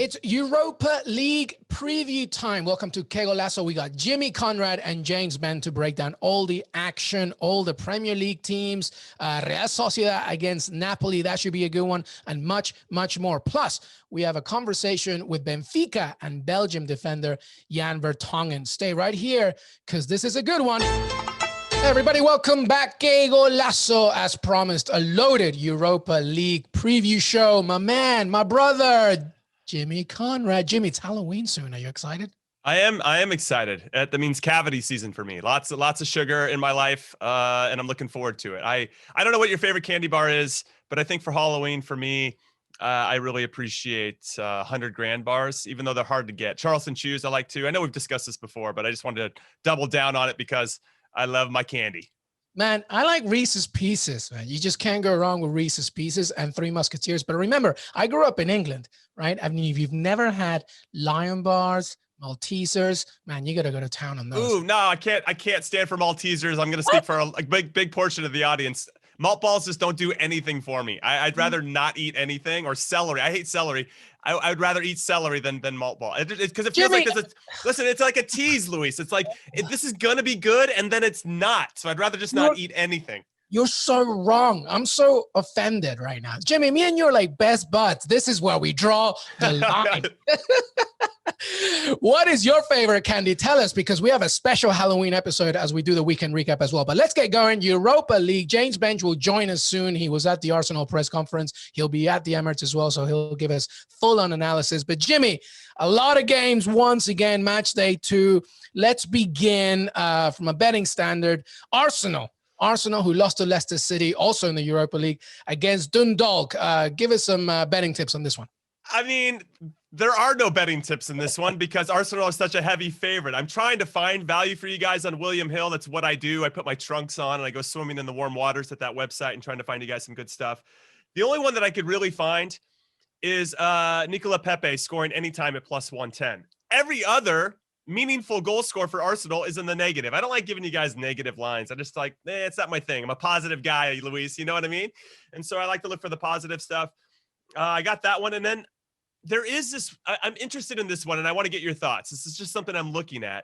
It's Europa League preview time. Welcome to Que Golazo. We got Jimmy, Conrad, and James Benge to break down all the action, all the Premier League teams, Real Sociedad against Napoli. That should be a good one, and much, much more. Plus, we have a conversation with Benfica and Belgium defender Jan Vertonghen. Stay right here because this is a good one. Hey everybody, welcome back. Que Golazo, as promised, a loaded Europa League preview show. My man, my brother, Jimmy Conrad. Jimmy, it's Halloween soon. Are you excited? I am excited. That means cavity season for me. Lots of sugar in my life, and I'm looking forward to it. I don't know what your favorite candy bar is, but I think for Halloween for me, I really appreciate 100 grand bars, even though they're hard to get. Charleston Chews I like too. I know we've discussed this before, but I just wanted to double down on it because I love my candy. Man, I like Reese's Pieces, man. You just can't go wrong with Reese's Pieces and Three Musketeers. But remember, I grew up in England, right? I mean, if you've never had Lion Bars, Maltesers, man, you got to go to town on those. Ooh, no, I can't stand for Maltesers. I'm going to speak for a big portion of the audience. Malt balls just don't do anything for me. I'd rather not eat anything, or celery. I hate celery. I would rather eat celery than malt ball. Because it feels like listen, it's like a tease, Luis. It's like this is gonna be good, and then it's not. So I'd rather just not eat anything. You're so wrong. I'm so offended right now. Jimmy, me and you are like best buds. This is where we draw the line. What is your favorite candy? Tell us, because we have a special Halloween episode as we do the weekend recap as well. But let's get going. Europa League. James Benge will join us soon. He was at the Arsenal press conference. He'll be at the Emirates as well, so he'll give us full-on analysis. But Jimmy, a lot of games once again, match day 2. Let's begin from a betting standard. Arsenal, who lost to Leicester City, also in the Europa League, against Dundalk. Give us some betting tips on this one. I mean, there are no betting tips in this one because Arsenal is such a heavy favorite. I'm trying to find value for you guys on William Hill. That's what I do. I put my trunks on and I go swimming in the warm waters at that website and trying to find you guys some good stuff. The only one that I could really find is Nicola Pepe scoring anytime at plus 110. Every other meaningful goal score for Arsenal is in the negative. I don't like giving you guys negative lines. I just like, it's not my thing. I'm a positive guy, Luis. You know what I mean? And so I like to look for the positive stuff. I got that one. And then there is this, I'm interested in this one, and I want to get your thoughts. This is just something I'm looking at.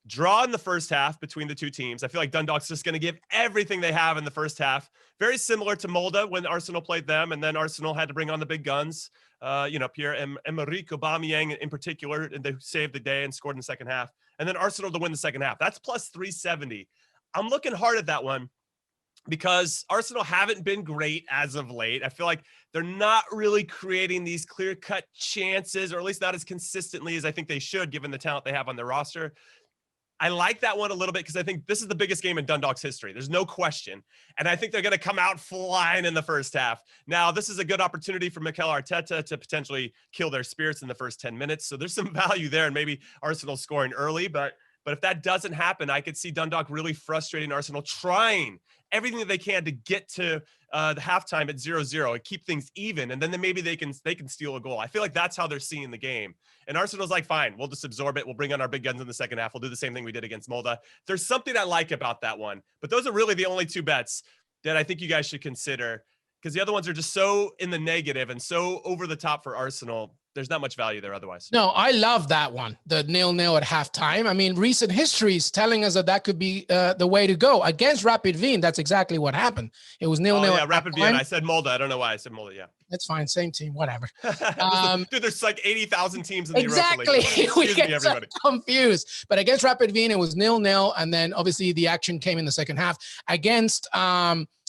Draw in the first half between the two teams. I feel like Dundalk's just going to give everything they have in the first half. Very similar to Molde when Arsenal played them, and then Arsenal had to bring on the big guns. Pierre-Emerick Aubameyang in particular, and they saved the day and scored in the second half. And then Arsenal to win the second half. That's plus 370. I'm looking hard at that one because Arsenal haven't been great as of late. I feel like they're not really creating these clear-cut chances, or at least not as consistently as I think they should, given the talent they have on their roster. I like that one a little bit because I think this is the biggest game in Dundalk's history. There's no question. And I think they're going to come out flying in the first half. Now, this is a good opportunity for Mikel Arteta to potentially kill their spirits in the first 10 minutes. So there's some value there, and maybe Arsenal scoring early. But if that doesn't happen, I could see Dundalk really frustrating Arsenal, trying everything that they can to get to the halftime at 0-0 and keep things even, and then maybe they can steal a goal. I feel like that's how they're seeing the game. And Arsenal's like, fine, we'll just absorb it. We'll bring on our big guns in the second half. We'll do the same thing we did against Molde. There's something I like about that one, but those are really the only 2 bets that I think you guys should consider, because the other ones are just so in the negative and so over the top for Arsenal. There's not much value there otherwise. No, I love that one, the 0-0 at halftime. I mean, recent history is telling us that could be the way to go. Against Rapid Wien, that's exactly what happened. It was 0-0. Oh, yeah, Rapid Wien. I said Molde. I don't know why I said Molde, yeah. It's fine. Same team, whatever. Dude, there's like 80,000 teams in the Europa League. Exactly. We get so confused. But against Rapid Wien, it was 0-0. And then obviously the action came in the second half. Against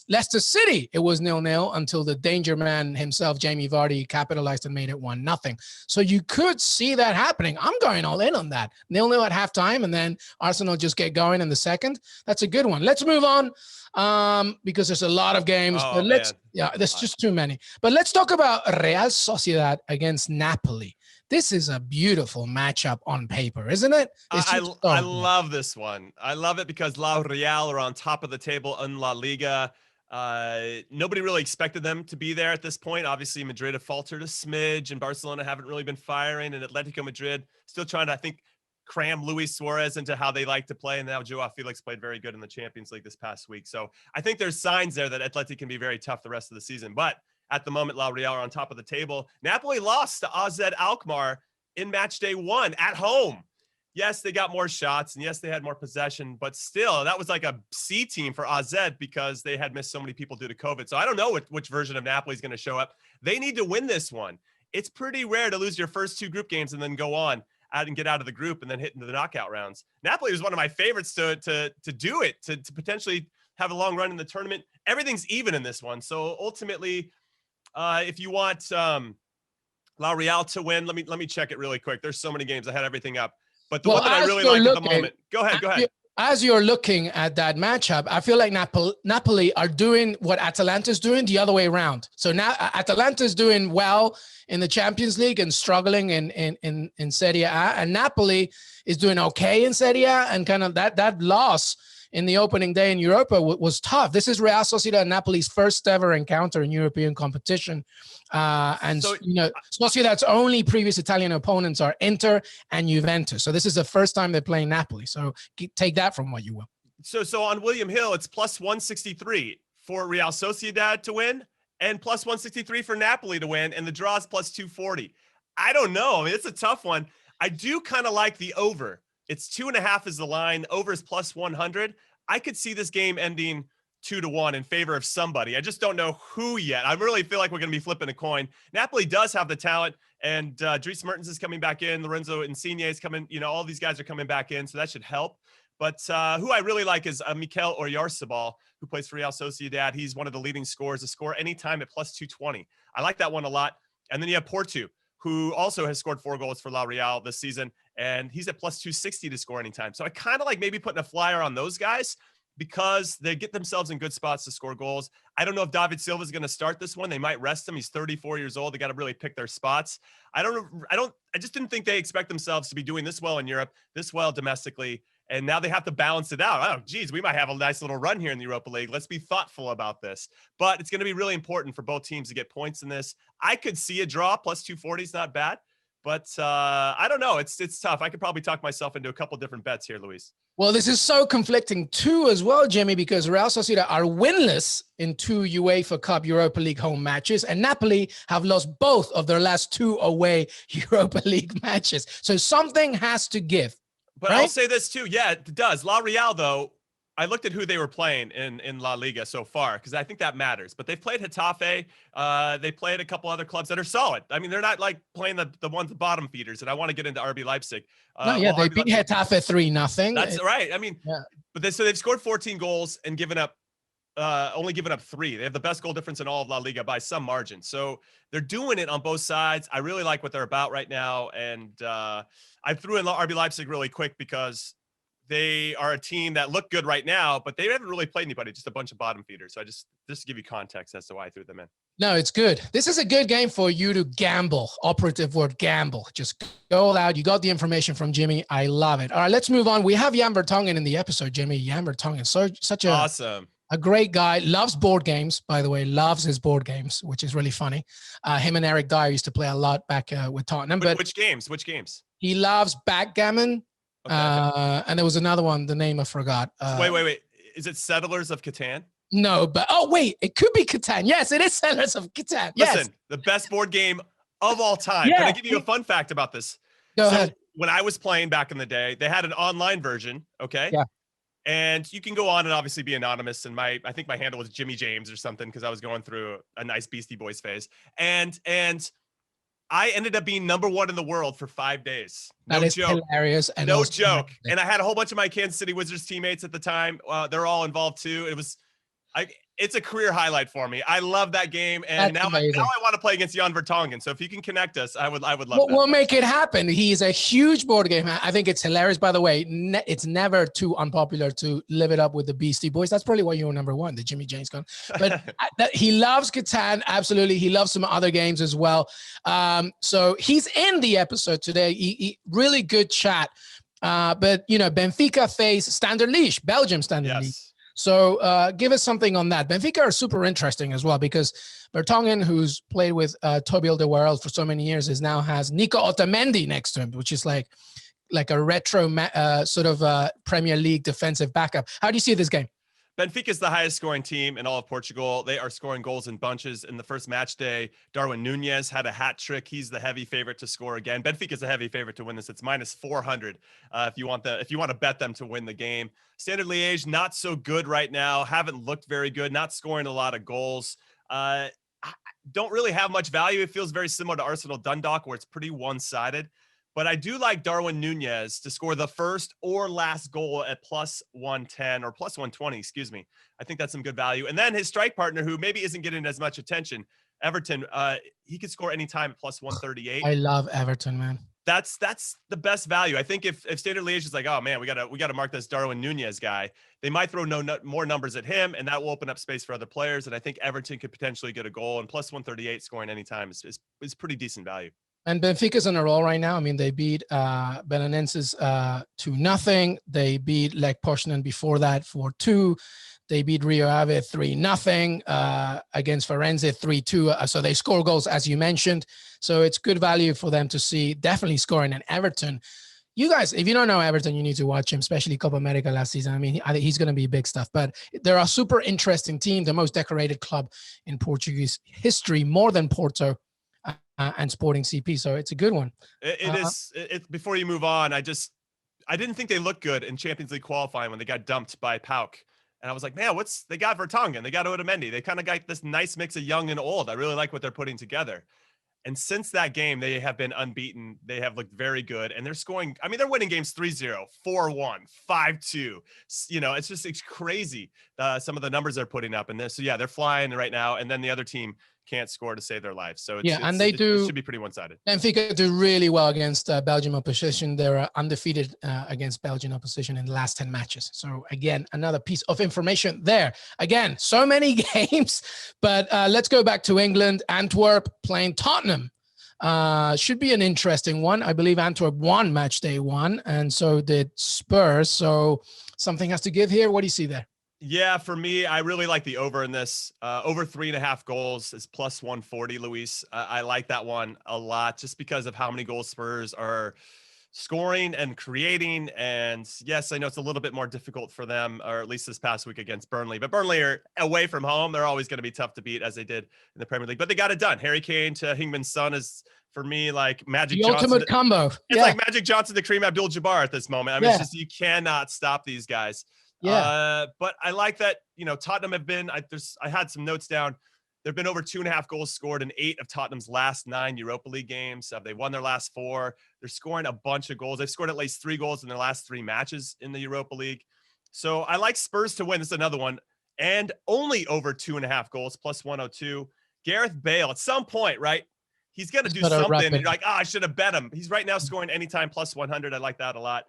Leicester City, it was 0-0 until the danger man himself, Jamie Vardy, capitalized and made it 1-0. So you could see that happening. I'm going all in on that. 0-0 at halftime, and then Arsenal just get going in the second. That's a good one. Let's move on because there's a lot of games. Oh, but there's just too many. But let's talk about Real Sociedad against Napoli. This is a beautiful matchup on paper, isn't it? I love this one. I love it because La Real are on top of the table in La Liga. Nobody really expected them to be there at this point. Obviously, Madrid have faltered a smidge, and Barcelona haven't really been firing, and Atletico Madrid still trying to, I think, cram Luis Suarez into how they like to play. And now Joao Felix played very good in the Champions League this past week. So I think there's signs there that Atleti can be very tough the rest of the season. But At the moment, La Real are on top of the table. Napoli lost to AZ Alkmaar in match day 1 at home. Yes, they got more shots, and yes, they had more possession, but still, that was like a C team for AZ because they had missed so many people due to COVID. So I don't know which version of Napoli is going to show up. They need to win this one. It's pretty rare to lose your first 2 group games and then go on and get out of the group and then hit into the knockout rounds. Napoli was one of my favorites to do it, to potentially have a long run in the tournament. Everything's even in this one. So ultimately, if you want La Real to win, let me check it really quick. There's so many games. I had everything up. But the one that I really like at the moment. Go ahead. As you're looking at that matchup, I feel like Napoli are doing what Atalanta's doing the other way around. So now Atalanta's doing well in the Champions League and struggling in Serie A, and Napoli is doing okay in Serie A, and kind of that loss in the opening day in Europa was tough. This is Real Sociedad and Napoli's first ever encounter in European competition. Sociedad's only previous Italian opponents are Inter and Juventus. So this is the first time they're playing Napoli. So take that from what you will. So on William Hill, it's plus 163 for Real Sociedad to win and plus 163 for Napoli to win. And the draw is plus 240. I don't know. I mean, it's a tough one. I do kind of like the over. It's 2.5 is the line. Over is plus 100. I could see this game ending 2-1 in favor of somebody. I just don't know who yet. I really feel like we're going to be flipping a coin. Napoli does have the talent, and Dries Mertens is coming back in. Lorenzo Insigne is coming. All these guys are coming back in, so that should help. But who I really like is Mikel Oyarzabal, who plays for Real Sociedad. He's one of the leading scorers to score anytime at plus 220. I like that one a lot. And then you have Porto, who also has scored 4 goals for La Real this season, and he's at plus 260 to score anytime. So I kind of like maybe putting a flyer on those guys because they get themselves in good spots to score goals. I don't know if David Silva is going to start this one. They might rest him. He's 34 years old. They got to really pick their spots. I just didn't think they expect themselves to be doing this well in Europe, this well domestically. And now they have to balance it out. Oh, geez, we might have a nice little run here in the Europa League. Let's be thoughtful about this. But it's going to be really important for both teams to get points in this. I could see a draw. Plus 240 is not bad. But I don't know. It's tough. I could probably talk myself into a couple different bets here, Luis. Well, this is so conflicting too as well, Jimmy, because Real Sociedad are winless in 2 UEFA Cup Europa League home matches, and Napoli have lost both of their last 2 away Europa League matches. So something has to give. But right? I'll say this too. Yeah, it does. La Real, though, I looked at who they were playing in La Liga so far because I think that matters. But they've played Getafe. They played a couple other clubs that are solid. I mean, they're not like playing the ones, the bottom feeders. And I want to get into RB Leipzig. They beat Getafe 3-0. That's right. I mean, but they've scored 14 goals and only given up 3. They have the best goal difference in all of La Liga by some margin. So they're doing it on both sides. I really like what they're about right now. And I threw in RB Leipzig really quick because they are a team that look good right now, but they haven't really played anybody, just a bunch of bottom feeders. So I just to give you context as to why I threw them in. No, it's good. This is a good game for you to gamble. Operative word, gamble. Just go all out. You got the information from Jimmy. I love it. All right, let's move on. We have Jan Vertonghen in the episode, Jimmy. Jan Vertonghen, such a awesome, a great guy. Loves board games, by the way. Loves his board games, which is really funny. Him and Eric Dyer used to play a lot back with Tottenham. But which games? He loves backgammon. Okay. And there was another one, the name I forgot. Wait. Is it Settlers of Catan? No, but it could be Catan. Yes, it is Settlers of Catan. Listen, the best board game of all time. Yeah. Can I give you a fun fact about this? Go ahead. When I was playing back in the day, they had an online version, okay? Yeah. And you can go on and obviously be anonymous. And I think my handle was Jimmy James or something because I was going through a nice Beastie Boys phase. And I ended up being number 1 in the world for 5 days. No joke. That is hilarious. And no joke. And I had a whole bunch of my Kansas City Wizards teammates at the time. They're all involved too. It's a career highlight for me. I love that game. And now I want to play against Jan Vertonghen. So if you can connect us, I would love that. We'll make it happen. He's a huge board game. I think it's hilarious. By the way, it's never too unpopular to live it up with the Beastie Boys. That's probably why you're number 1, the Jimmy James gun. But he loves Catan. Absolutely. He loves some other games as well. So he's in the episode today. He really good chat. But, Benfica face Standard Liège, Belgium Standard Liège. So give us something on that. Benfica are super interesting as well because Vertonghen, who's played with Toby Alderweireld for so many years, now has Nico Otamendi next to him, which is like a retro sort of Premier League defensive backup. How do you see this game? Benfica is the highest scoring team in all of Portugal. They are scoring goals in bunches. In the first match day, Darwin Nunez had a hat trick. He's the heavy favorite to score again. Benfica is a heavy favorite to win this. It's minus 400 if you want to bet them to win the game. Standard Liège, not so good right now. Haven't looked very good. Not scoring a lot of goals. Don't really have much value. It feels very similar to Arsenal Dundalk, where it's pretty one-sided. But I do like Darwin Nunez to score the first or last goal at plus 110 or plus 120, excuse me. I think that's some good value. And then his strike partner, who maybe isn't getting as much attention, Everton, he could score anytime at plus 138. I love Everton, man. That's the best value. I think if Standard Liège is like, oh man, we gotta mark this Darwin Nunez guy, they might throw more numbers at him, and that will open up space for other players. And I think Everton could potentially get a goal, and plus 138 scoring anytime is pretty decent value. And Benfica's on a roll right now. I mean, they beat Belenenses 2-0. They beat Lech Poznan before that 4-2. They beat Rio Ave 3-0 against Firenze 3-2. So they score goals, as you mentioned. So it's good value for them to see definitely scoring. And Everton, you guys, if you don't know Everton, you need to watch him, especially Copa America last season. I mean, I think he's going to be big stuff. But they're a super interesting team, the most decorated club in Portuguese history, more than Porto and Sporting CP. So it's a good one. It is. Before you move on, I didn't think they looked good in Champions League qualifying when they got dumped by PAOK. And I was like, man, they got Vertonghen, they got Otamendi. They kind of got this nice mix of young and old. I really like what they're putting together. And since that game, they have been unbeaten. They have looked very good. And they're scoring. I mean, they're winning games 3-0, 4-1, 5-2. You know, it's crazy. Some of the numbers they're putting up in this. So yeah, they're flying right now. And then the other team can't score to save their lives. So it should be pretty one-sided. Benfica do really well against Belgian opposition. They're undefeated against Belgian opposition in the last 10 matches. So again, another piece of information there. Again, so many games, but let's go back to England. Antwerp playing Tottenham. Should be an interesting one. I believe Antwerp won match day 1, and so did Spurs. So something has to give here. What do you see there? Yeah, for me, I really like the over in this. Over 3.5 goals is plus 140, Luis. I like that one a lot just because of how many goals Spurs are scoring and creating. And yes, I know it's a little bit more difficult for them, or at least this past week against Burnley. But Burnley are away from home. They're always going to be tough to beat, as they did in the Premier League. But they got it done. Harry Kane to Heung-min Son is, for me, like Magic the Johnson. Ultimate combo. It's like Magic Johnson to Kareem Abdul-Jabbar at this moment. I mean, it's just, you cannot stop these guys. Yeah. But I like that, Tottenham have been, I had some notes down. There've been over 2.5 goals scored in 8 of Tottenham's last 9 Europa League games. They won their last 4. They're scoring a bunch of goals. They've scored at least 3 goals in their last 3 matches in the Europa League. So I like Spurs to win. This is another one. And only over 2.5 goals, plus 102. Gareth Bale, at some point, right? He's going to do something. And you're like, I should have bet him. He's right now scoring anytime plus 100. I like that a lot.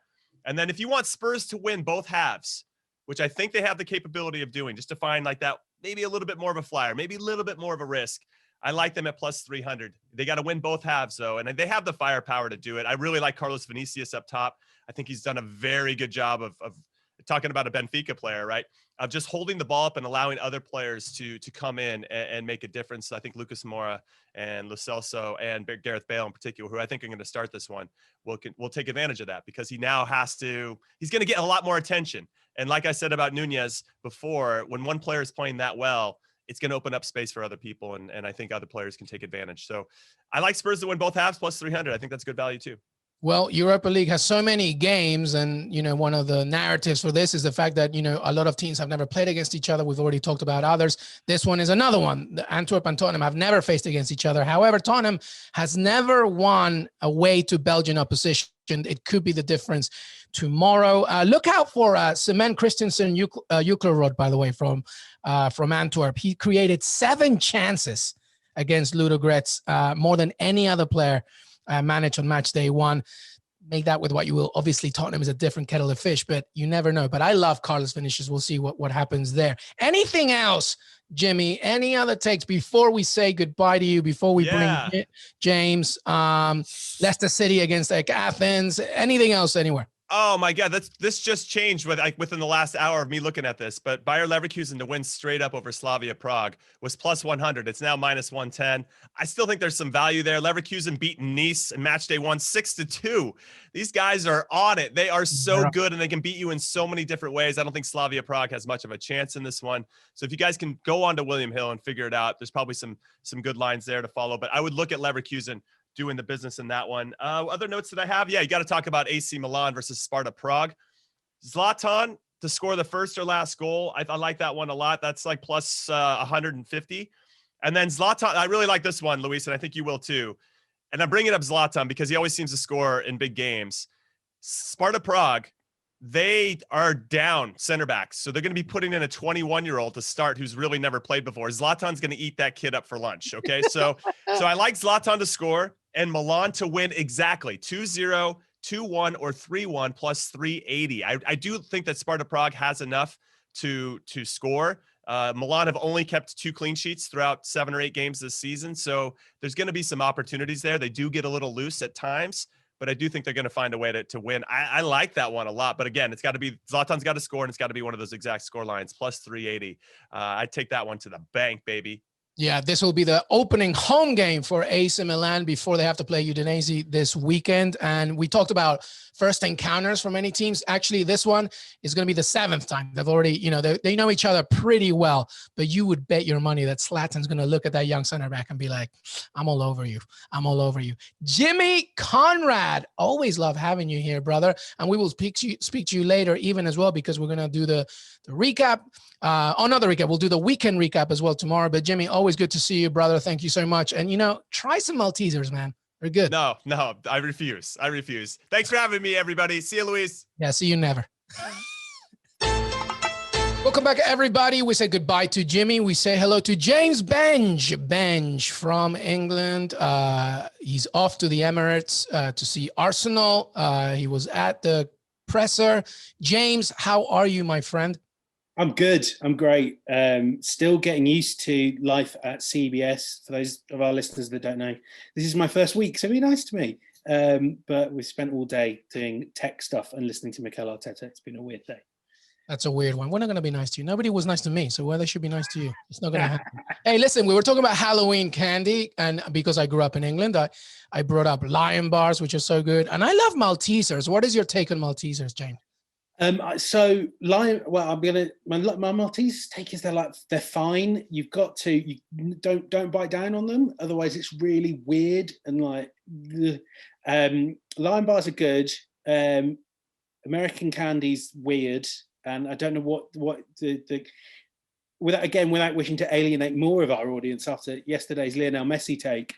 And then if you want Spurs to win both halves, which I think they have the capability of doing, just to find like that, maybe a little bit more of a flyer, maybe a little bit more of a risk. I like them at plus 300. They got to win both halves, though, and they have the firepower to do it. I really like Carlos Vinicius up top. I think he's done a very good job of talking about a Benfica player, right? Of just holding the ball up and allowing other players to come in and make a difference. I think Lucas Moura and Lo Celso and Gareth Bale in particular, who I think are going to start this one, will take advantage of that, because he now he's going to get a lot more attention. And like I said about Nunez before, when one player is playing that well, it's going to open up space for other people. And I think other players can take advantage. So I like Spurs to win both halves plus 300. I think that's good value too. Well, Europa League has so many games, and, one of the narratives for this is the fact that, a lot of teams have never played against each other. We've already talked about others. This one is another one. The Antwerp and Tottenham have never faced against each other. However, Tottenham has never won away to Belgian opposition. It could be the difference tomorrow. Look out for Semen Christensen Uklerud, by the way, from Antwerp. He created 7 chances against Ludo Gretz, more than any other player managed on match day 1. Make that with what you will. Obviously, Tottenham is a different kettle of fish, but you never know. But I love Carlos Vinicius. We'll see what happens there. Anything else, Jimmy? Any other takes before we say goodbye to you, before we bring James? Leicester City against Athens. Anything else anywhere? Oh my God, this just changed within the last hour of me looking at this. But Bayer Leverkusen to win straight up over Slavia Prague was plus 100. It's now minus 110. I still think there's some value there. Leverkusen beaten Nice in match day 1 6-2. These guys are on it. They are so good, and they can beat you in so many different ways. I don't think Slavia Prague has much of a chance in this one. So if you guys can go on to William Hill and figure it out, there's probably some good lines there to follow. But I would look at Leverkusen doing the business in that one. Other notes that I have, you got to talk about AC Milan versus Sparta Prague. Zlatan to score the first or last goal. I like that one a lot. That's like plus 150. And then Zlatan, I really like this one, Luis, and I think you will too. And I'm bringing up Zlatan because he always seems to score in big games. Sparta Prague, they are down center backs. So they're going to be putting in a 21-year-old to start who's really never played before. Zlatan's going to eat that kid up for lunch. Okay. So I like Zlatan to score and Milan to win exactly 2-0, 2-1, or 3-1 plus 380. I do think that Sparta Prague has enough to score. Milan have only kept 2 clean sheets throughout 7 or 8 games this season. So there's going to be some opportunities there. They do get a little loose at times, but I do think they're going to find a way to win. I like that one a lot, but again, it's got to be Zlatan's got to score, and it's got to be one of those exact score lines plus 380. I'd take that one to the bank, baby. Yeah, this will be the opening home game for AC Milan before they have to play Udinese this weekend. And we talked about first encounters for many teams. Actually, this one is going to be the 7th time. They've already, they know each other pretty well, but you would bet your money that Zlatan's going to look at that young center back and be like, I'm all over you. I'm all over you. Jimmy Conrad, always love having you here, brother. And we will speak to you later even as well, because we're going to do the recap. Not the recap. We'll do the weekend recap as well tomorrow. But Jimmy, always good to see you, brother. Thank you so much. And, try some Maltesers, man. They're good. No, I refuse. Thanks for having me, everybody. See you, Luis. Yeah, see you never. Welcome back, everybody. We say goodbye to Jimmy. We say hello to James Benge from England. He's off to the Emirates to see Arsenal. He was at the presser. James, how are you, my friend? I'm good. I'm great. Still getting used to life at CBS. For those of our listeners that don't know, this is my first week, so be nice to me. But we spent all day doing tech stuff and listening to Mikel Arteta. It's been a weird day. That's a weird one. We're not going to be nice to you. Nobody was nice to me, so why they should be nice to you? It's not going to happen. Hey, listen, we were talking about Halloween candy, and because I grew up in England, I brought up Lion Bars, which are so good. And I love Maltesers. What is your take on Maltesers, Jane? So Lion, well, my Maltese take is they're fine. You've got to, you don't bite down on them. Otherwise it's really weird. And Lion Bars are good. American candy's weird. And I don't know what without wishing to alienate more of our audience after yesterday's Lionel Messi take,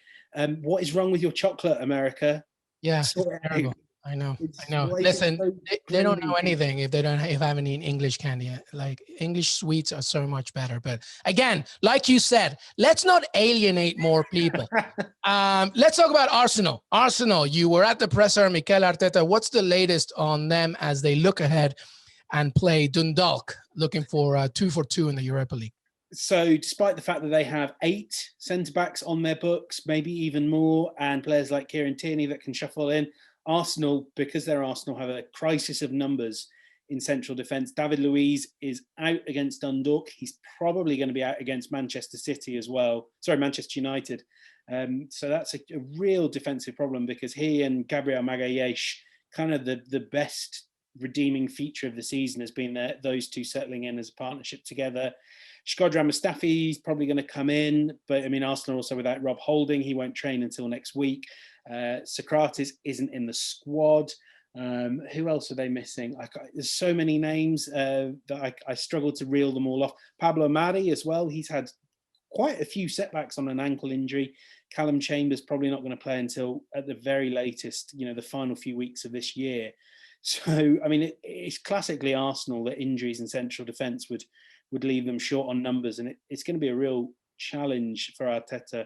what is wrong with your chocolate, America? Yeah, it's terrible. I know. Listen, they don't know anything if they have any English candy. Like, English sweets are so much better. But again, like you said, let's not alienate more people. Let's talk about Arsenal. Arsenal, you were at the presser, Mikel Arteta. What's the latest on them as they look ahead and play Dundalk, looking for 2 for 2 in the Europa League? So despite the fact that they have 8 centre-backs on their books, maybe even more, and players like Kieran Tierney that can shuffle in, Arsenal, because they're Arsenal, have a crisis of numbers in central defence. David Luiz is out against Dundalk. He's probably going to be out against Manchester City as well. Sorry, Manchester United. So that's a real defensive problem, because he and Gabriel Magalhaes, kind of the best redeeming feature of the season has been those two settling in as a partnership together. Shkodran Mustafi is probably going to come in, but I mean, Arsenal also without Rob Holding. He won't train until next week. Socrates isn't in the squad. Who else are they missing? There's so many names that I struggle to reel them all off. Pablo Mari as well. He's had quite a few setbacks on an ankle injury. Callum Chambers probably not going to play until at the very latest, the final few weeks of this year. So, I mean, it's classically Arsenal that injuries in central defence would leave them short on numbers. And it's going to be a real challenge for Arteta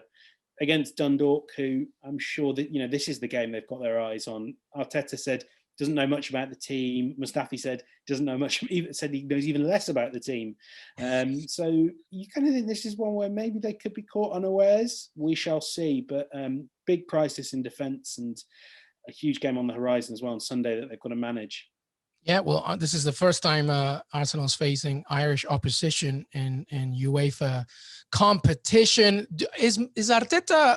against Dundalk, who I'm sure that, this is the game they've got their eyes on. Arteta said doesn't know much about the team. Mustafi said doesn't know much, said he knows even less about the team. So you kind of think this is one where maybe they could be caught unawares. We shall see. But big crisis in defence and a huge game on the horizon as well on Sunday that they've got to manage. Yeah, well, this is the first time Arsenal's facing Irish opposition in UEFA competition. Is Arteta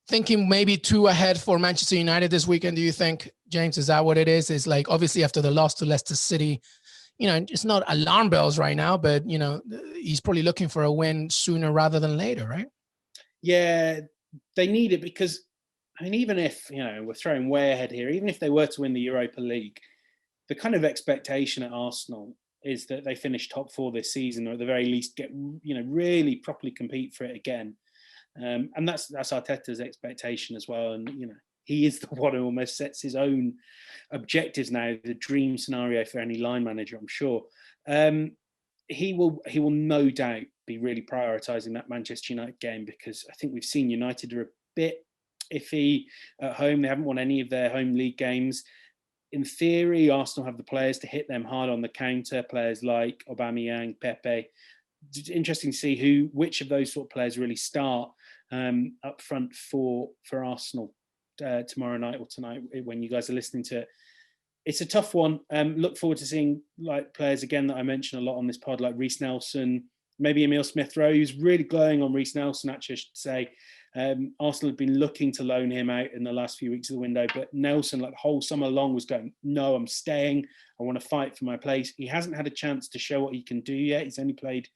thinking maybe two ahead for Manchester United this weekend? Do you think, James? Is that what it is? Is like obviously after the loss to Leicester City, it's not alarm bells right now, but he's probably looking for a win sooner rather than later, right? Yeah, they need it because, I mean, even if, we're throwing way ahead here, even if they were to win the Europa League, the kind of expectation at Arsenal is that they finish top four this season, or at the very least get, really properly compete for it again. And that's Arteta's expectation as well. And, he is the one who almost sets his own objectives now, the dream scenario for any line manager, I'm sure. He will no doubt be really prioritising that Manchester United game, because I think we've seen United are a bit iffy at home. They haven't won any of their home league games. In theory, Arsenal have the players to hit them hard on the counter, players like Aubameyang, Pepe. It's interesting to see which of those sort of players really start up front for Arsenal tomorrow night or tonight when you guys are listening to it. It's a tough one. Look forward to seeing like players again that I mentioned a lot on this pod, like Reece Nelson, maybe Emile Smith-Rowe, who's really glowing on Reece Nelson, actually, I should say. Arsenal have been looking to loan him out in the last few weeks of the window, but Nelson, like the whole summer long, was going, no, I'm staying. I want to fight for my place. He hasn't had a chance to show what he can do yet. He's only played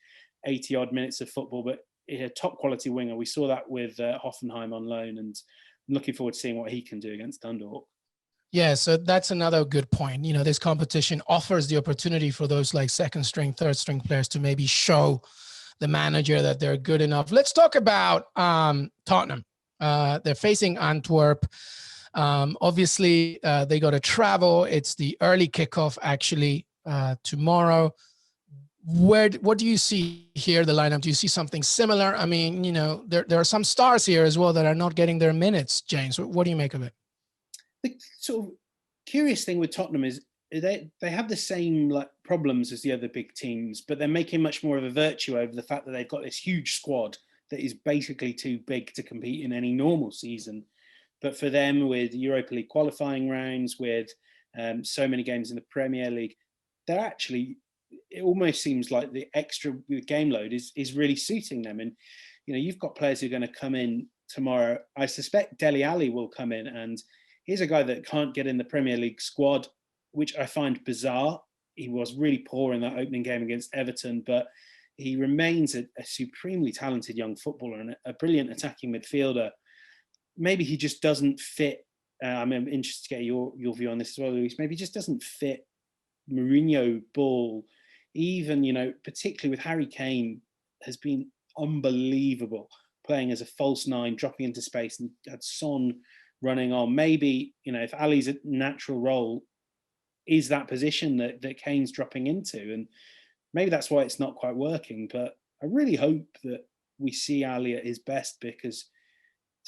80 odd minutes of football, but he's a top quality winger. We saw that with Hoffenheim on loan, and I'm looking forward to seeing what he can do against Dundalk. Yeah, so that's another good point. This competition offers the opportunity for those like second string, third string players to maybe show the manager that they're good enough. Let's talk about Tottenham. They're facing Antwerp. Obviously, they got to travel. It's the early kickoff actually tomorrow. What do you see here, the lineup? Do you see something similar? I mean, there are some stars here as well that are not getting their minutes, James. What do you make of it? The sort of curious thing with Tottenham is they have the same like problems as the other big teams, but they're making much more of a virtue over the fact that they've got this huge squad that is basically too big to compete in any normal season. But for them, with Europa League qualifying rounds, with so many games in the Premier League, they're actually, it almost seems like the extra game load is really suiting them. And you've got players who are going to come in tomorrow. I suspect Dele Alli will come in, and he's a guy that can't get in the Premier League squad, which I find bizarre. He was really poor in that opening game against Everton, but he remains a supremely talented young footballer and a brilliant attacking midfielder. Maybe he just doesn't fit. I'm interested to get your view on this as well, Luis. Maybe he just doesn't fit Mourinho ball. Even, particularly with Harry Kane, has been unbelievable playing as a false nine, dropping into space, and had Son running on. Maybe, if Ali's natural role is that position that Kane's dropping into, and maybe that's why it's not quite working. But I really hope that we see Ali at his best, because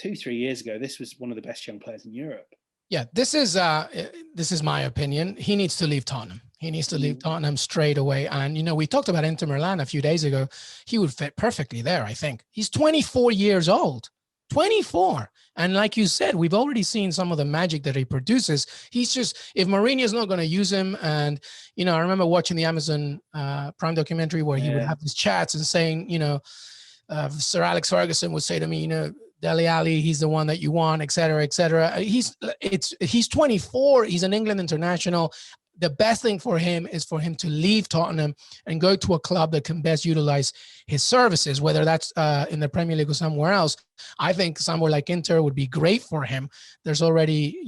2-3 years ago, this was one of the best young players in Europe. Yeah, this is my opinion. He needs to leave Tottenham. He needs to leave Tottenham straight away. And, we talked about Inter Milan a few days ago. He would fit perfectly there, I think. He's 24 years old. 24. And like you said, we've already seen some of the magic that he produces. He's just, if Mourinho's not going to use him, and, I remember watching the Amazon Prime documentary where he would have these chats and saying, Sir Alex Ferguson would say to me, Dele Alli, he's the one that you want, et cetera, et cetera. He's 24. He's an England international. The best thing for him is for him to leave Tottenham and go to a club that can best utilize his services, whether that's in the Premier League or somewhere else. I think somewhere like Inter would be great for him. There's already,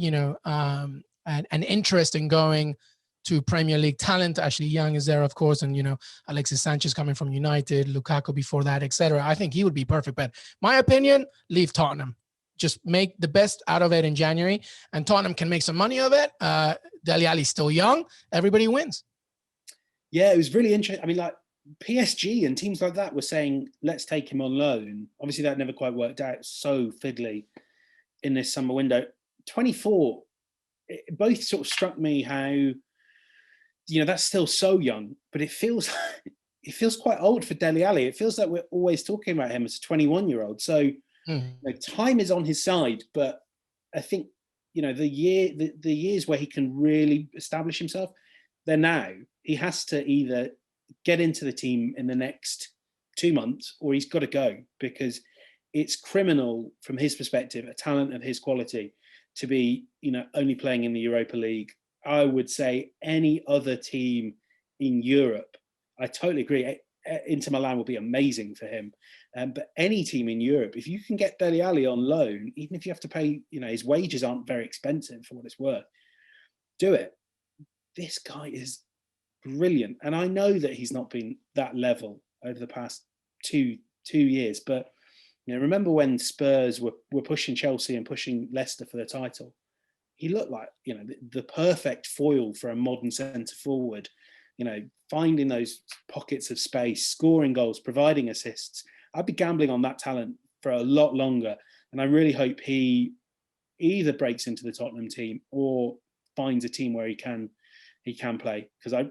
an interest in going to Premier League talent. Ashley Young is there, of course, and Alexis Sanchez coming from United, Lukaku before that, etc. I think he would be perfect. But my opinion, leave Tottenham. Just make the best out of it in January, and Tottenham can make some money of it. Dele Alli's still young. Everybody wins. Yeah, it was really interesting. I mean, like PSG and teams like that were saying, let's take him on loan. Obviously, that never quite worked out. So fiddly in this summer window. 24, both sort of struck me how, that's still so young, but it feels quite old for Dele Alli. It feels like we're always talking about him as a 21-year-old. So time is on his side, but I think, the years where he can really establish himself, then now he has to either get into the team in the next 2 months or he's got to go, because it's criminal from his perspective, a talent of his quality, to be, only playing in the Europa League. I would say any other team in Europe, I totally agree. Inter Milan will be amazing for him. But any team in Europe, if you can get Dele Alli on loan, even if you have to pay, his wages aren't very expensive for what it's worth, do it. This guy is brilliant. And I know that he's not been that level over the past two years, but remember when Spurs were pushing Chelsea and pushing Leicester for the title? He looked like, the perfect foil for a modern centre forward, finding those pockets of space, scoring goals, providing assists. I'd be gambling on that talent for a lot longer. And I really hope he either breaks into the Tottenham team or finds a team where he can play. Because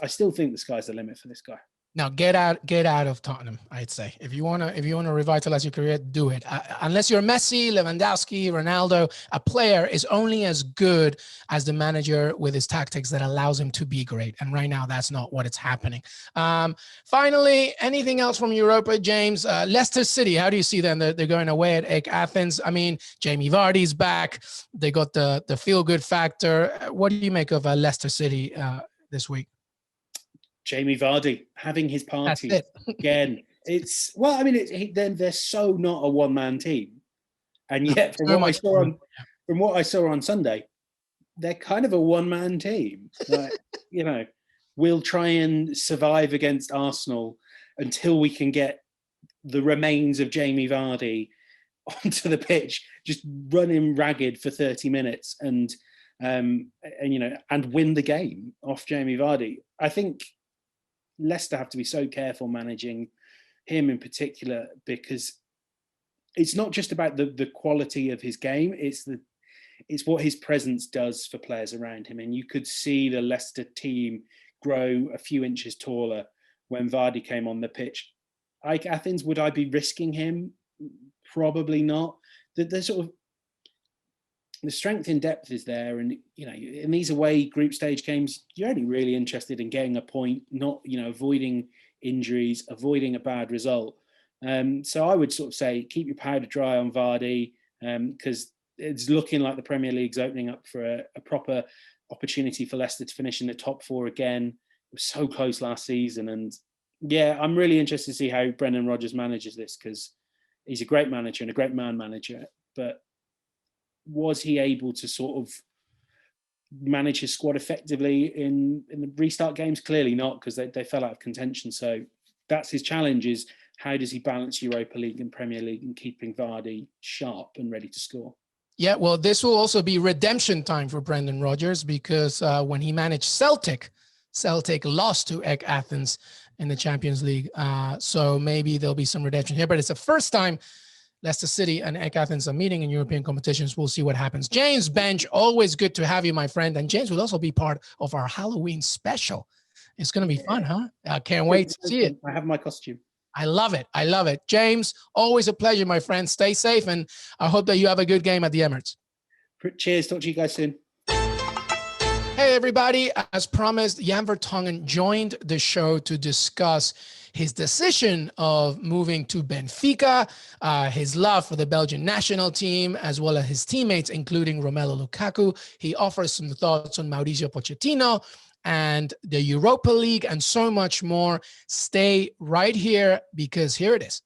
I still think the sky's the limit for this guy. Now get out of Tottenham. I'd say if you wanna revitalize your career, do it. Unless you're Messi, Lewandowski, Ronaldo, a player is only as good as the manager with his tactics that allows him to be great. And right now, that's not what it's happening. Finally, anything else from Europa, James? Leicester City. How do you see them? They're going away at AEK Athens. I mean, Jamie Vardy's back. They got the feel good factor. What do you make of Leicester City this week? Jamie Vardy having his party again. They're so not a one-man team, and yet from what I saw on Sunday, they're kind of a one-man team. We'll try and survive against Arsenal until we can get the remains of Jamie Vardy onto the pitch, just run him ragged for 30 minutes and win the game off Jamie Vardy. I think Leicester have to be so careful managing him in particular, because it's not just about the quality of his game, it's what his presence does for players around him. And you could see the Leicester team grow a few inches taller when Vardy came on the pitch. Like Athens, would I be risking him? Probably not. The strength in depth is there, and in these away group stage games, you're only really interested in getting a point, not avoiding injuries, avoiding a bad result. So I would sort of say keep your powder dry on Vardy, because it's looking like the Premier League's opening up for a proper opportunity for Leicester to finish in the top four again. It was so close last season, and yeah, I'm really interested to see how Brendan Rodgers manages this, because he's a great manager and a great man manager, but was he able to sort of manage his squad effectively in the restart games? Clearly not, because they fell out of contention. So that's his challenge, is how does he balance Europa League and Premier League and keeping Vardy sharp and ready to score? Yeah, well, this will also be redemption time for Brendan Rodgers, because when he managed Celtic lost to AEK Athens in the Champions League. So maybe there'll be some redemption here, but it's the first time Leicester City and AEK Athens are meeting in European competitions. We'll see what happens. James Benge, always good to have you, my friend. And James will also be part of our Halloween special. It's going to be fun, huh? I can't wait to see it. I have my costume. I love it. I love it. James, always a pleasure, my friend. Stay safe, and I hope that you have a good game at the Emirates. Cheers. Talk to you guys soon. Hey, everybody. As promised, Jan Vertonghen joined the show to discuss his decision of moving to Benfica, his love for the Belgian national team, as well as his teammates, including Romelu Lukaku. He offers some thoughts on Mauricio Pochettino and the Europa League and so much more. Stay right here, because here it is.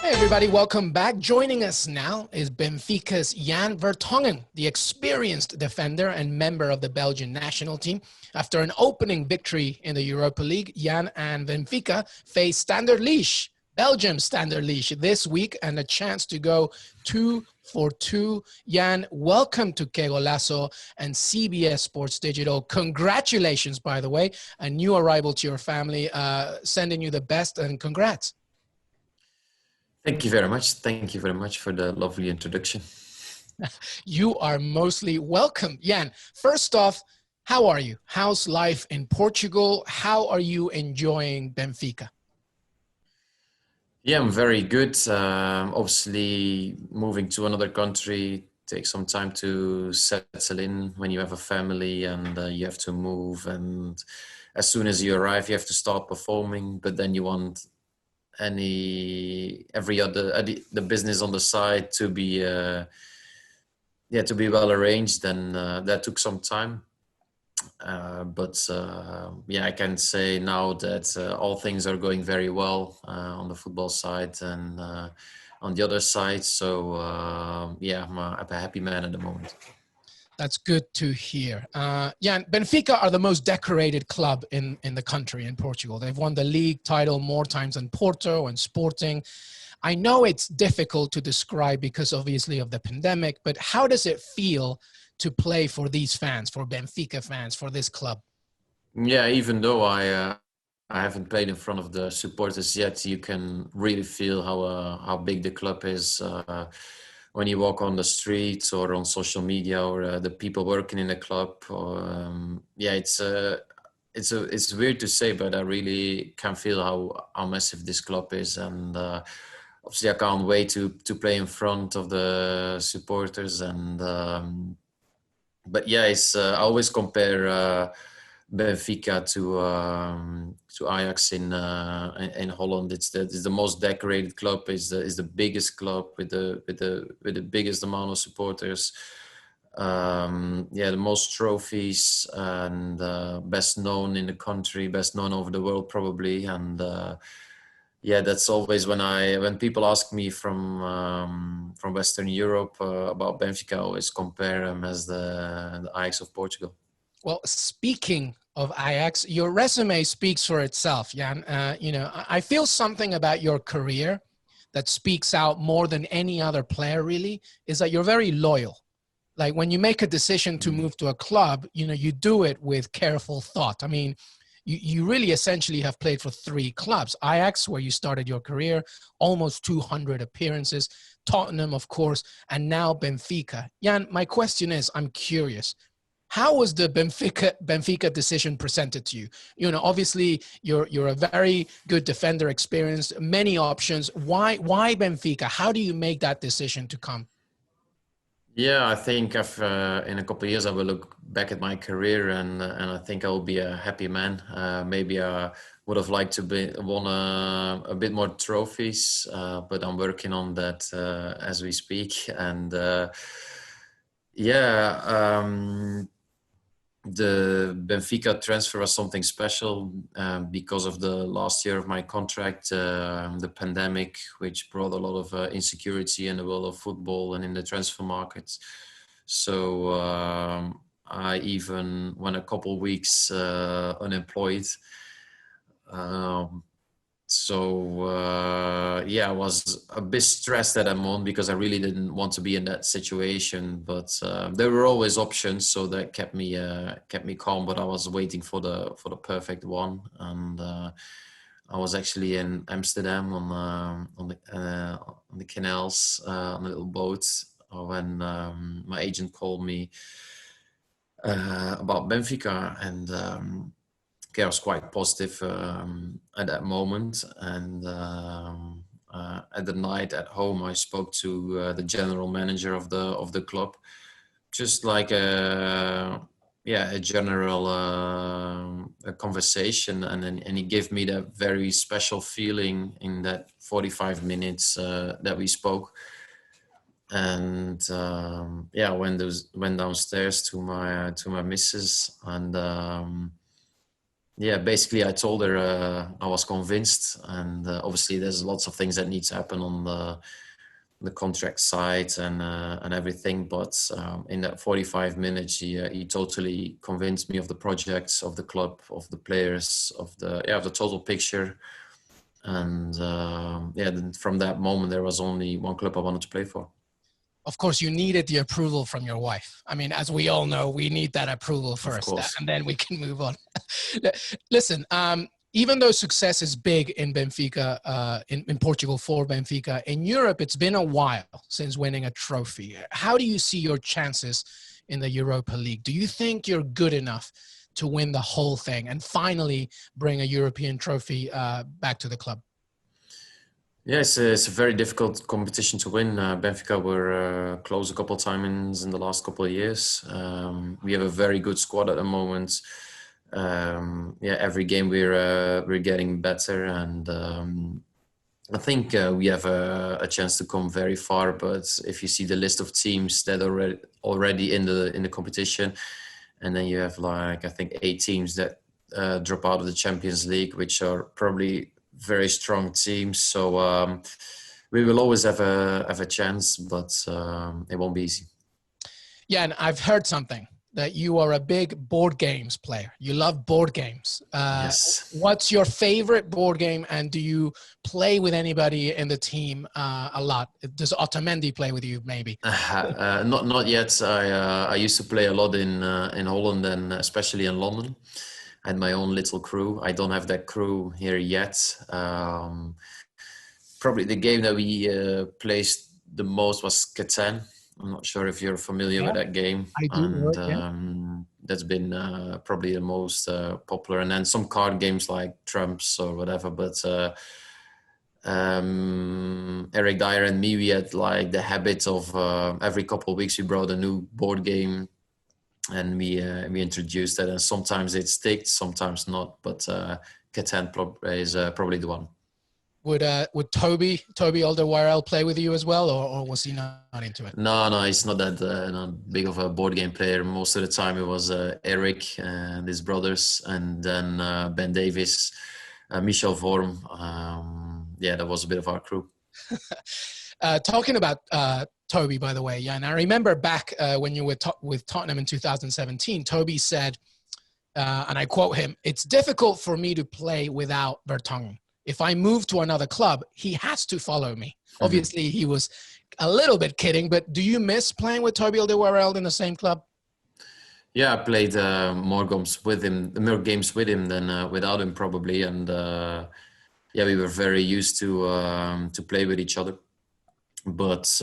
Hey, everybody, welcome back. Joining us now is Benfica's Jan Vertonghen, the experienced defender and member of the Belgian national team. After an opening victory in the Europa League, Jan and Benfica face Standard Liège, Belgium Standard Liège, this week, and a chance to go 2-2. Jan, welcome to Que Golazo and CBS Sports Digital. Congratulations, by the way, a new arrival to your family. Sending you the best, and congrats. Thank you very much. Thank you very much for the lovely introduction. You are mostly welcome. Jan, first off, how are you? How's life in Portugal? How are you enjoying Benfica? Yeah, I'm very good. Obviously, moving to another country takes some time to settle in when you have a family and you have to move. And as soon as you arrive, you have to start performing. But then you want every other the business on the side to be well arranged. And that took some time. But I can say now that all things are going very well on the football side and on the other side. So I'm a happy man at the moment. That's good to hear. Jan, Benfica are the most decorated club in the country, in Portugal. They've won the league title more times than Porto and Sporting. I know it's difficult to describe because obviously of the pandemic, but how does it feel to play for these fans, for Benfica fans, for this club? Yeah, even though I haven't played in front of the supporters yet, you can really feel how big the club is when you walk on the streets or on social media or the people working in the club. It's weird to say, but I really can feel how massive this club is, and obviously I can't wait to play in front of the supporters. And I always compare Benfica to Ajax in Holland. It's the most decorated club. Is the biggest club with the biggest amount of supporters. The most trophies and best known in the country, best known over the world probably. And that's always when people ask me from Western Europe about Benfica, I always compare them as the Ajax of Portugal. Well, speaking of Ajax, your resume speaks for itself, Jan. I feel something about your career that speaks out more than any other player really, is that you're very loyal. Like when you make a decision to move to a club, you do it with careful thought. I mean, you really essentially have played for 3 clubs. Ajax, where you started your career, almost 200 appearances. Tottenham, of course, and now Benfica. Jan, my question is, I'm curious. How was the Benfica decision presented to you? Obviously you're a very good defender, experienced, many options. Why Benfica? How do you make that decision to come? Yeah, I think in a couple of years I will look back at my career and I think I will be a happy man. Maybe I would have liked to won a bit more trophies, but I'm working on that as we speak. And the Benfica transfer was something special because of the last year of my contract, the pandemic, which brought a lot of insecurity in the world of football and in the transfer markets. So I even went a couple of weeks unemployed. I was a bit stressed at that moment because I really didn't want to be in that situation. But there were always options, so that kept me calm. But I was waiting for the perfect one, and I was actually in Amsterdam on the canals on a little boat when my agent called me about Benfica, and I was quite positive at that moment. And at the night at home, I spoke to the general manager of the club, just like a general a conversation, and he gave me that very special feeling in that 45 minutes that we spoke. And I went downstairs to my missus, and basically I told her I was convinced, and obviously there's lots of things that need to happen on the contract side and everything, but in that 45 minutes he totally convinced me of the projects, of the club, of the players, of the total picture. And then from that moment there was only one club I wanted to play for. Of course, you needed the approval from your wife. I mean, as we all know, we need that approval first, and then we can move on. Listen, even though success is big in Benfica, in Portugal for Benfica, in Europe, it's been a while since winning a trophy. How do you see your chances in the Europa League? Do you think you're good enough to win the whole thing and finally bring a European trophy back to the club? Yeah, it's a very difficult competition to win. Benfica were close a couple of times in the last couple of years. We have a very good squad at the moment. Yeah, every game we're getting better, and I think we have a chance to come very far. But if you see the list of teams that are already in the competition, and then you have like I think 8 teams that drop out of the Champions League, which are probably very strong teams. So we will always have a chance, but it won't be easy. Yeah, and I've heard something that you are a big board games player. You love board games. Yes. What's your favorite board game, and do you play with anybody in the team a lot? Does Otamendi play with you, maybe? Not yet. I used to play a lot in Holland and especially in London. I had my own little crew. I don't have that crew here yet. Probably the game that we played the most was Catan. I'm not sure if you're familiar with that game. I do. And that's been probably the most popular. And then some card games like Trumps or whatever. But Eric Dyer and me, we had like the habit of every couple of weeks we brought a new board game. And we introduced that, and sometimes it sticks, sometimes not. But Catan is probably the one. Would Toby Alderweireld play with you as well, or was he not into it? No, he's not that not big of a board game player. Most of the time it was Eric and his brothers, and then Ben Davis, Michel Vorm. Yeah, that was a bit of our crew. Talking about Toby, by the way, and I remember back when you were with Tottenham in 2017, Toby said, and I quote him, "It's difficult for me to play without Vertonghen. If I move to another club, he has to follow me." Mm-hmm. Obviously, he was a little bit kidding, but do you miss playing with Toby Alderweireld in the same club? Yeah, I played more games with him than without him, probably, and yeah, we were very used to play with each other. But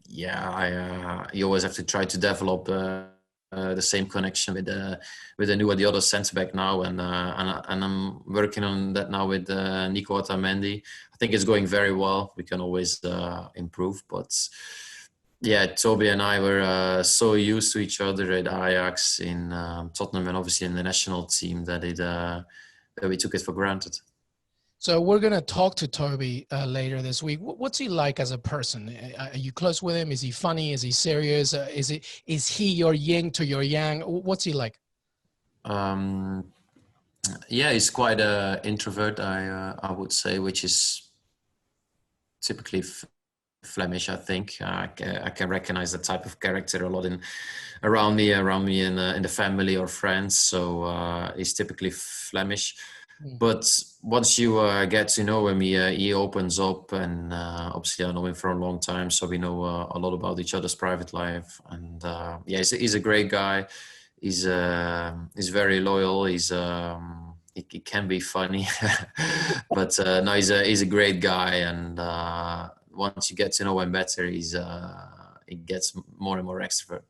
yeah, you always have to try to develop the same connection with the other centre back now, and I'm working on that now with Nico Otamendi. I think it's going very well. We can always improve, but yeah, Toby and I were so used to each other at Ajax, in Tottenham, and obviously in the national team that we took it for granted. So we're going to talk to Toby later this week. What's he like as a person? Are you close with him? Is he funny? Is he serious? Is he your yin to your yang? What's he like? Yeah, he's quite an introvert, I would say, which is typically Flemish, I think. I can recognize that type of character a lot around me in the family or friends. So he's typically Flemish. But once you get to know him, he opens up, and obviously I know him for a long time, so we know a lot about each other's private life. And yeah, he's a great guy. He's very loyal. He can be funny, but no, he's a great guy. And once you get to know him better, he gets more and more extrovert.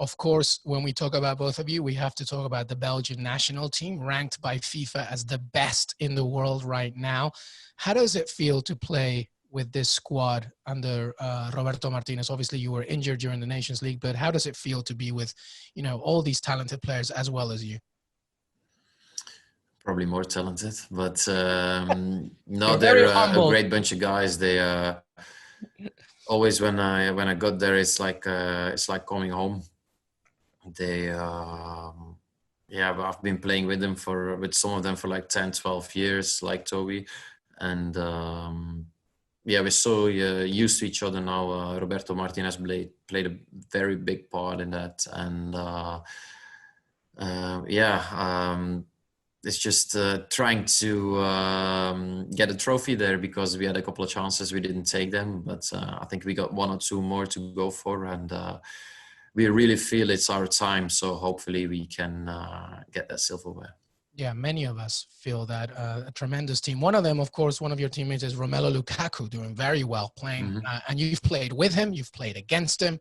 Of course, when we talk about both of you, we have to talk about the Belgian national team, ranked by FIFA as the best in the world right now. How does it feel to play with this squad under Roberto Martinez? Obviously, you were injured during the Nations League, but how does it feel to be with, all these talented players as well as you? Probably more talented, but no, they're a great bunch of guys. They always when I got there, it's like coming home. Yeah, I've been playing with some of them for like 10, 12 years, like Toby. And yeah, we're so used to each other now. Roberto Martinez played a very big part in that. And it's just trying to get a trophy there, because we had a couple of chances, we didn't take them. But I think we got 1 or 2 more to go for. And we really feel it's our time, so hopefully we can get that silverware. Yeah, many of us feel that. A tremendous team. One of them, of course, one of your teammates is Romelu Lukaku, doing very well playing. Mm-hmm. And you've played with him, you've played against him,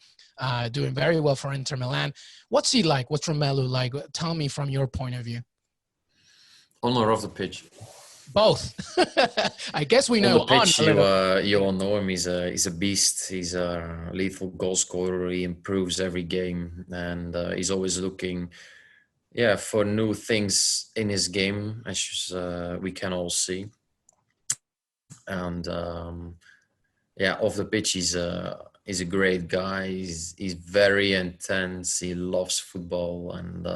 doing very well for Inter Milan. What's he like? What's Romelu like? Tell me from your point of view. On or off the pitch? Both. I guess we On know the pitch, a little. you all know him. He's a beast. He's a lethal goal scorer. He improves every game, and he's always looking, for new things in his game, as we can all see. And off the pitch, he's a great guy. He's very intense. He loves football, and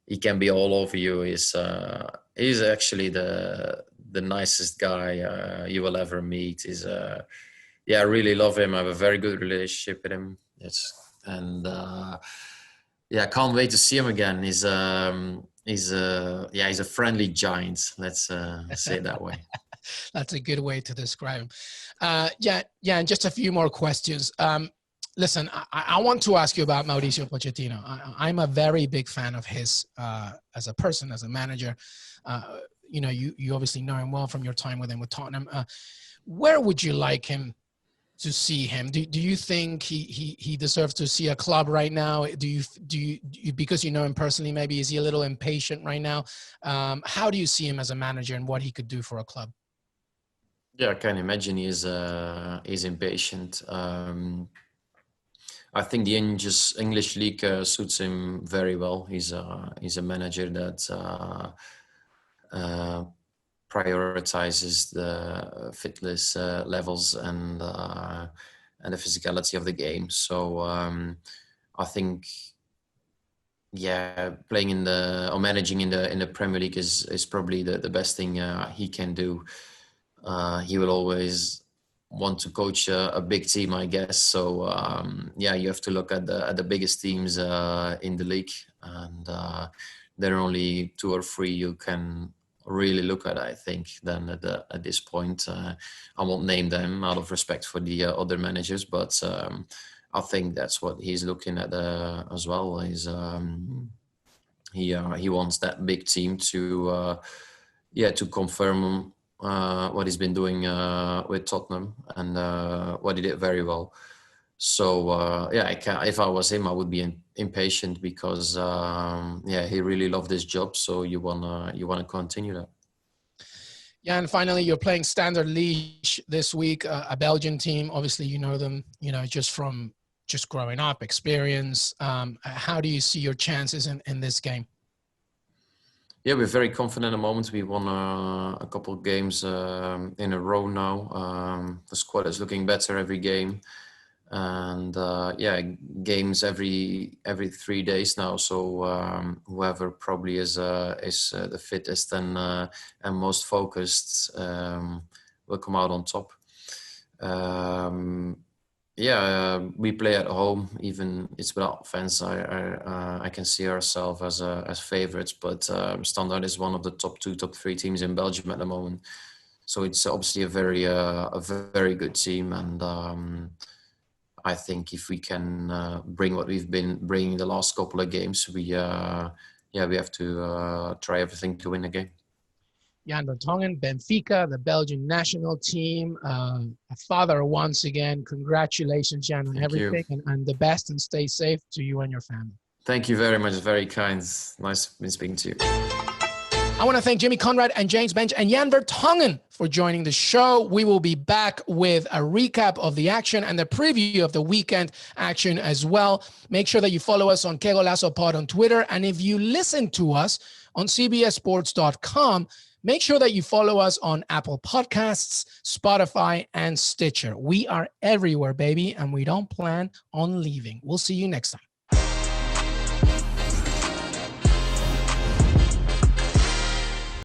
he can be all over you. He's actually the nicest guy you will ever meet. I really love him. I have a very good relationship with him. I can't wait to see him again. He's a friendly giant. Let's say it that way. That's a good way to describe him. And just a few more questions. Listen, I want to ask you about Mauricio Pochettino. I'm a very big fan of his as a person, as a manager. You obviously know him well from your time with him with Tottenham. Where would you like him to see him? Do you think he deserves to see a club right now? Do you because you know him personally, maybe is he a little impatient right now? How do you see him as a manager and what he could do for a club? Yeah, I can imagine he's impatient. I think the English league suits him very well. He's a manager that prioritizes the fitness levels and the physicality of the game. So I think, playing managing in the Premier League is probably the best thing he can do. He will always want to coach a big team, I guess. So you have to look at the biggest teams in the league, and there are only 2 or 3 you can really look at, I think, then at this point. I won't name them out of respect for the other managers, but I think that's what he's looking at as well. He wants that big team to confirm what he's been doing with Tottenham and what he did very well. So if I was him, I would be impatient because he really loved his job. So you wanna continue that. Yeah, and finally, you're playing Standard Liège this week, a Belgian team. Obviously, you know them, just from growing up, experience. How do you see your chances in this game? Yeah, we're very confident at the moment. We won a couple of games in a row now. The squad is looking better every game, and games every 3 days now. So whoever probably is the fittest and most focused will come out on top. We play at home. Even it's without fans. I can see ourselves as favorites, but Standard is one of the top 2, top 3 teams in Belgium at the moment. So it's obviously a very good team, and I think if we can bring what we've been bringing the last couple of games, we have to try everything to win the game. Jan Vertonghen, Benfica, the Belgian national team, a father once again. Congratulations, Jan, on everything, and the best, and stay safe to you and your family. Thank you very much. Very kind. Nice speaking to you. I want to thank Jimmy Conrad and James Benge and Jan Vertonghen for joining the show. We will be back with a recap of the action and the preview of the weekend action as well. Make sure that you follow us on Que Golazo Pod on Twitter. And if you listen to us on cbssports.com, make sure that you follow us on Apple Podcasts, Spotify, and Stitcher. We are everywhere, baby, and we don't plan on leaving. We'll see you next time.